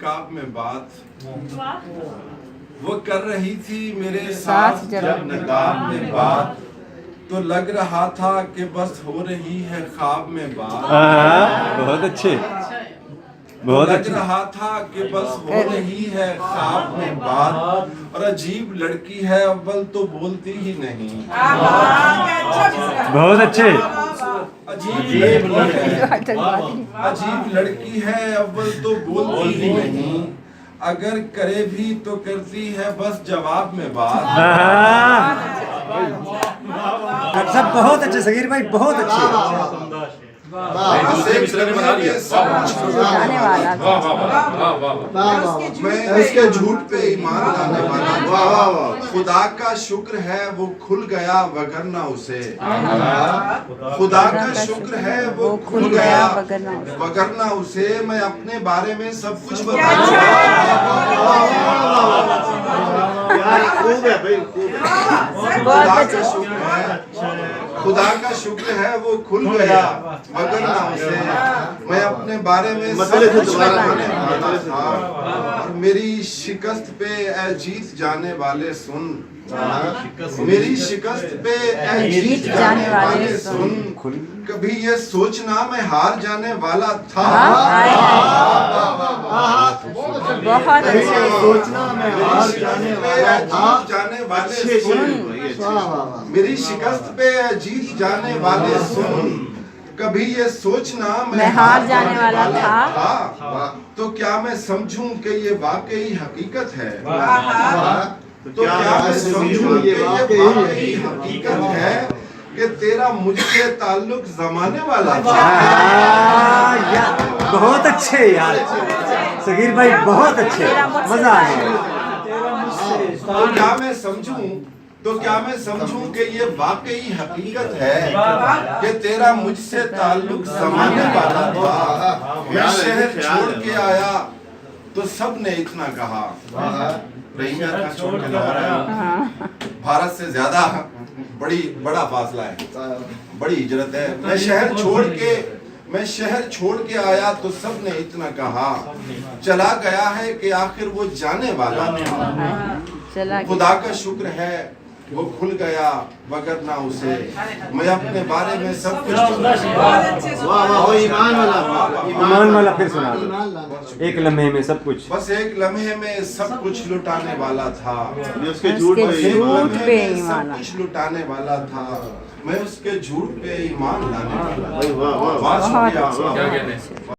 काब में बात वो कर रही थी मेरे साथ जब नकाब में बात तो लग रहा था कि बस हो रही है ख्वाब में बात। बहुत अच्छे, बहुत लग अच्छे। रहा था कि बस हो रही है ख्वाब में बात और अजीब लड़की है अव्वल तो बोलती ही नहीं। बहुत अच्छे। अजीब लड़की है अव्वल तो बोलती ही नहीं, अगर करे भी तो करती है बस जवाब में बात। डॉक्टर साहब बहुत अच्छे, सगीर भाई बहुत अच्छे। मैं इसके झूठ पे ईमान लाने वाला, खुदा का शुक्र है वो खुल गया वगरना उसे। खुदा का शुक्र है वो खुल गया वगरना उसे, मैं अपने बारे में सब कुछ खुदा का शुक्र है वो खुल गया वगरना उसे, मैं अपने बारे में सब कुछ बताने वाला था। और मेरी शिकस्त पे ऐ जीत जाने वाले सुन, मेरी शिकस्त पे ऐ जीत जाने वाले सुन, कभी ये सोचना मैं हार जाने वाला था। बहुत अच्छे। सोचना मैं हार जाने वाले सुन, मेरी शिकस्त पे जीत जाने वाले सुन, कभी ये सोचना मैं हार जाने वाला था। तो क्या मैं समझूं कि ये वाकई हकीकत है? तो क्या मैं समझूं कि ये वाकई हकीकत है कि तेरा मुझसे ताल्लुक जमाने वाला था? बहुत अच्छे यार, सगीर भाई बहुत अच्छे, मजा आ गया। तो क्या मैं समझूं कि ये वाकई हकीकत है कि तेरा मुझसे ताल्लुक जमाने वाला था। मैं शहर छोड़ के आया तो सब ने इतना कहा, रहीमिया का छोड़ के लाहौर आया, भारत से ज्यादा बड़ा फासला है, बड़ी हिजरत है। मैं शहर छोड़ के आया तो सब ने इतना कहा, चला गया है कि आखिर वो जाने वाला था। खुदा का शुक्र है वो खुल गया वगरना उसे, मैं अपने बारे में सब कुछ ईमान वाला फिर सुना दो। एक लम्हे में सब कुछ, बस एक लम्हे में सब कुछ लुटाने वाला था। मैं उसके झूठ पे ईमान सब कुछ लुटाने वाला था, मैं उसके झूठ पे ईमान लाने वाला। बहुत अच्छे।